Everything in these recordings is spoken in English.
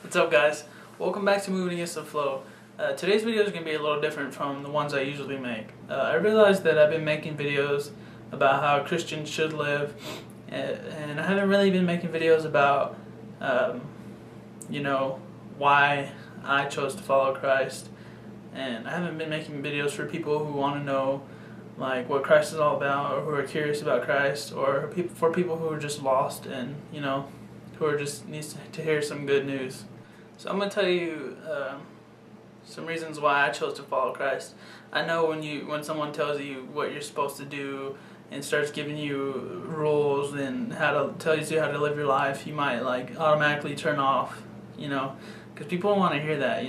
What's up, guys? Welcome back to Moving Against the Flow. Today's video is going to be a little different from the ones I usually make. I realized that I've been making videos about how Christians should live, and I haven't really been making videos about, why I chose to follow Christ. And I haven't been making videos for people who want to know, like, what Christ is all about, or who are curious about Christ, or for people who are just lost and, who are just needs to hear some good news. So I'm going to tell you some reasons why I chose to follow Christ. I know when someone tells you what you're supposed to do and starts giving you rules and tells you how to live your life, you might automatically turn off, because people want to hear that,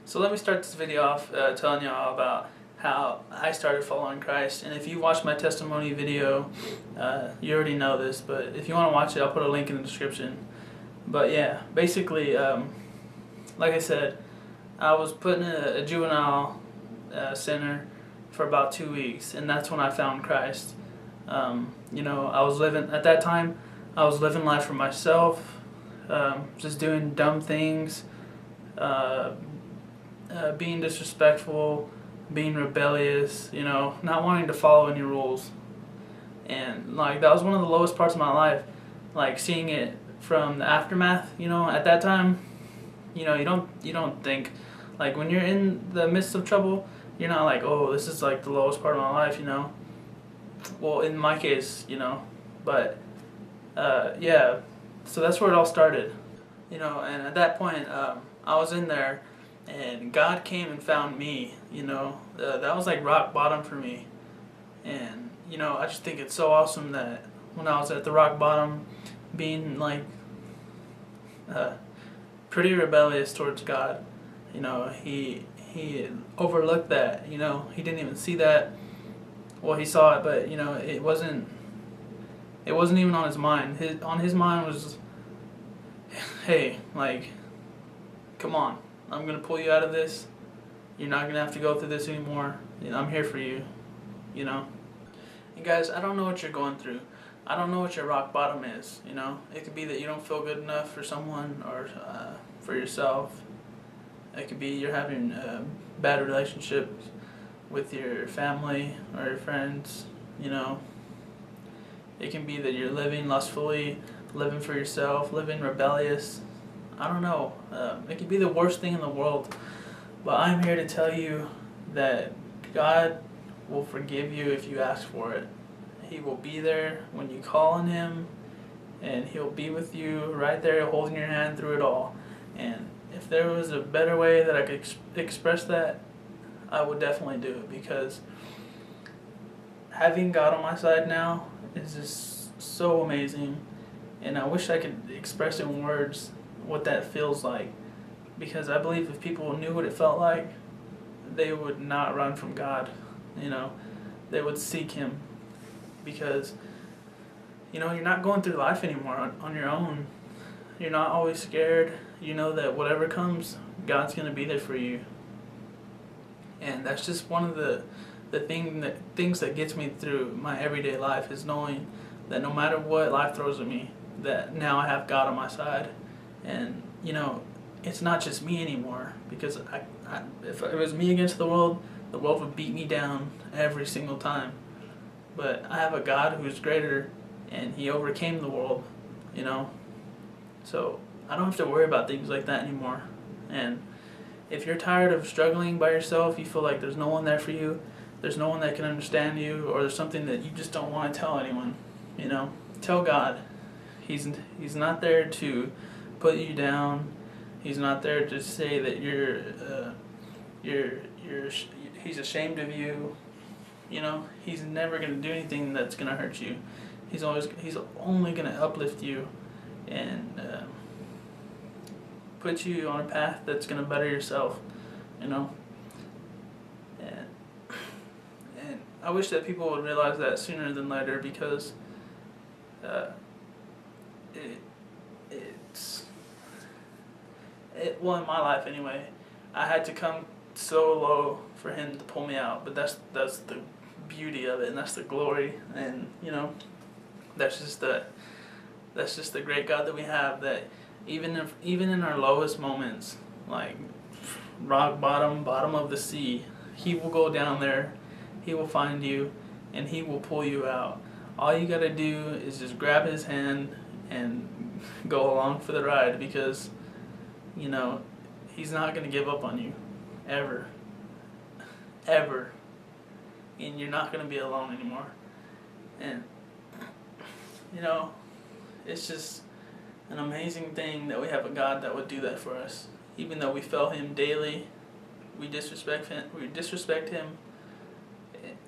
So let me start this video off telling y'all about how I started following Christ. And if you watched my testimony video, you already know this, but if you want to watch it, I'll put a link in the description. But yeah, basically, like I said, I was put in a juvenile center for about 2 weeks, and that's when I found Christ. I was living, at that time, I was living life for myself, just doing dumb things, being disrespectful, being rebellious, not wanting to follow any rules. And that was one of the lowest parts of my life, seeing it from the aftermath. At that time, you don't think, when you're in the midst of trouble, you're not like, oh, this is the lowest part of my life, well, in my case, but yeah, so that's where it all started, and at that point, I was in there, and God came and found me. That was like rock bottom for me. And I just think it's so awesome that when I was at the rock bottom, being pretty rebellious towards God, he overlooked that. He didn't even see that. Well, he saw it, but it wasn't even on his mind. On his mind was, hey, come on, I'm gonna pull you out of this. You're not gonna have to go through this anymore. I'm here for you. And guys, I don't know what you're going through. I don't know what your rock bottom is. It could be that you don't feel good enough for someone or for yourself. It could be you're having bad relationships with your family or your friends. It can be that you're living lustfully, living for yourself, living rebellious. I don't know. It could be the worst thing in the world. But I'm here to tell you that God will forgive you if you ask for it. He will be there when you call on Him, and He'll be with you right there holding your hand through it all. And if there was a better way that I could express that, I would definitely do it, because having God on my side now is just so amazing, and I wish I could express in words what that feels like, because I believe if people knew what it felt like, they would not run from God. They would seek Him, because you're not going through life anymore on your own. You're not always scared. You know that whatever comes, God's going to be there for you. And that's just one of the things that gets me through my everyday life, is knowing that no matter what life throws at me, that now I have God on my side. And it's not just me anymore, because if it was me against the world would beat me down every single time. But I have a God who's greater, and He overcame the world, So I don't have to worry about things like that anymore. And if you're tired of struggling by yourself, you feel like there's no one there for you, there's no one that can understand you, or there's something that you just don't want to tell anyone, tell God. He's not there to put you down. He's not there to say that He's ashamed of you. He's never going to do anything that's going to hurt you. He's only going to uplift you and put you on a path that's going to better yourself. And I wish that people would realize that sooner than later, because well, in my life anyway, I had to come so low for Him to pull me out. But that's the beauty of it, and that's the glory, and that's just the great God that we have, that even in our lowest moments, like rock bottom of the sea, He will go down there, He will find you, and He will pull you out. All you gotta do is just grab His hand and go along for the ride, because you know He's not gonna give up on you, ever, ever, and you're not gonna be alone anymore. And you know, it's just an amazing thing that we have a God that would do that for us. Even though we fail Him daily, we disrespect Him,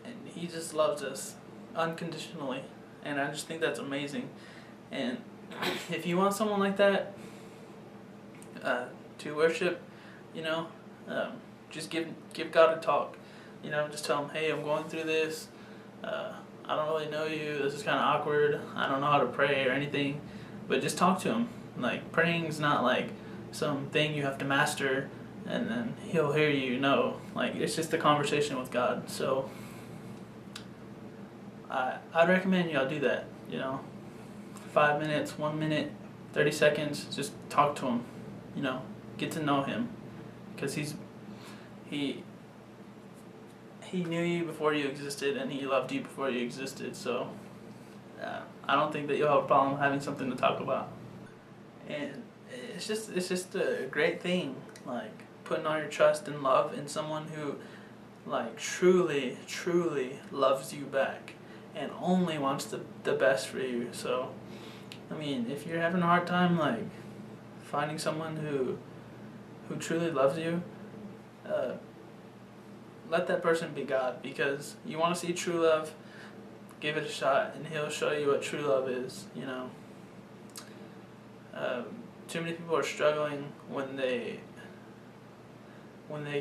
and He just loves us unconditionally. And I just think that's amazing. And if you want someone like that to worship, you know, just give God a talk. You know, just tell Him, hey, I'm going through this. I don't really know you. This is kind of awkward. I don't know how to pray or anything. But just talk to Him. Like, praying's not like some thing you have to master and then He'll hear you. No. Like, it's just a conversation with God. So, I'd recommend y'all do that. You know, 5 minutes, 1 minute, 30 seconds. Just talk to Him. You know, get to know Him. Because He knew you before you existed, and He loved you before you existed. So, I don't think that you'll have a problem having something to talk about. And it's just a great thing, like putting all your trust and love in someone who, like, truly loves you back and only wants the best for you. So, I mean, if you're having a hard time, like, finding someone who truly loves you, let that person be God, because you want to see true love, give it a shot, and He'll show you what true love is, you know. Too many people are struggling when they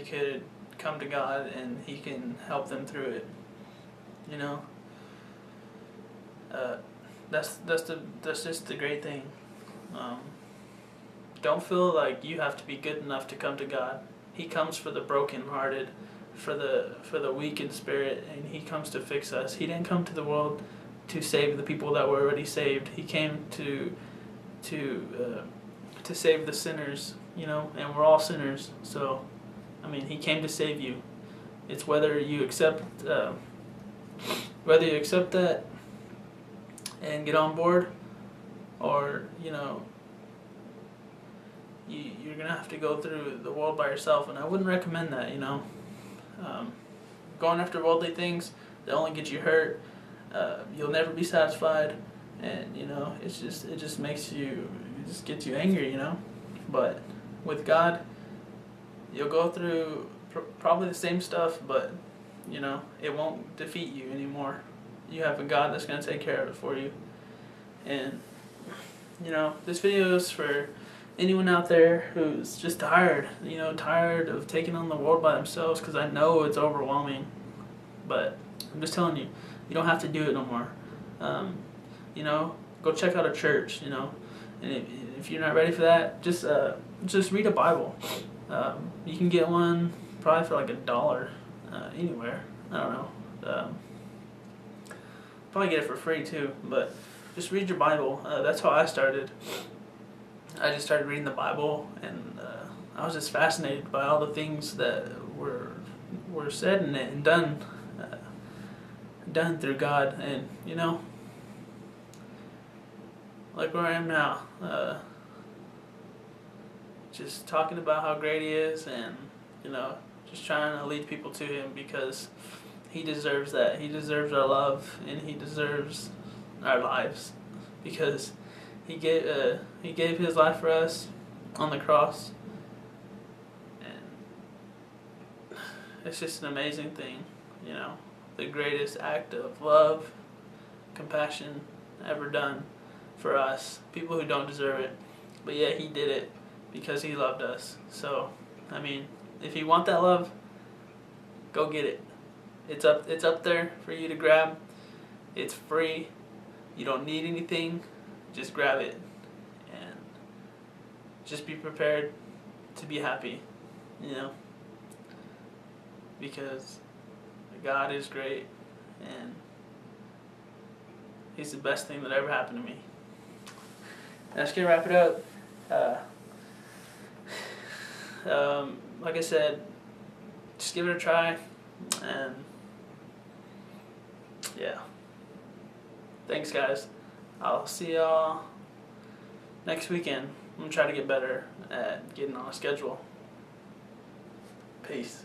could come to God and He can help them through it, you know. That's just the great thing. Don't feel like you have to be good enough to come to God. He comes for the brokenhearted, for the weak in spirit, and He comes to fix us. He didn't come to the world to save the people that were already saved. He came to save the sinners, you know, and we're all sinners. So, I mean, He came to save you. It's whether you accept that and get on board, or, you know, you're gonna have to go through the world by yourself, and I wouldn't recommend that, you know. Going after worldly things, they only get you hurt. You'll never be satisfied, and you know, it just makes you, it just gets you angry, you know. But with God, you'll go through probably the same stuff, but you know, it won't defeat you anymore. You have a God that's gonna take care of it for you. And you know, this video is for anyone out there who's just tired, you know, tired of taking on the world by themselves, because I know it's overwhelming, but I'm just telling you, you don't have to do it no more. You know, go check out a church, you know, and if you're not ready for that, just read a Bible. You can get one probably for like $1 anywhere. I don't know. Probably get it for free too, but just read your Bible. That's how I started. I just started reading the Bible, and I was just fascinated by all the things that were said in it and done through God. And you know, like where I am now, just talking about how great He is, and you know, just trying to lead people to Him, because He deserves that. He deserves our love, and He deserves our lives, because He gave His life for us on the cross, and it's just an amazing thing, you know, the greatest act of love, compassion ever done for us, people who don't deserve it, but yet He did it because He loved us. So, I mean, if you want that love, go get it. It's up there for you to grab. It's free. You don't need anything. Just grab it, and just be prepared to be happy, you know, because God is great, and He's the best thing that ever happened to me. That's gonna wrap it up. Like I said, just give it a try, and yeah. Thanks, guys. I'll see y'all next weekend. I'm gonna try to get better at getting on a schedule. Peace.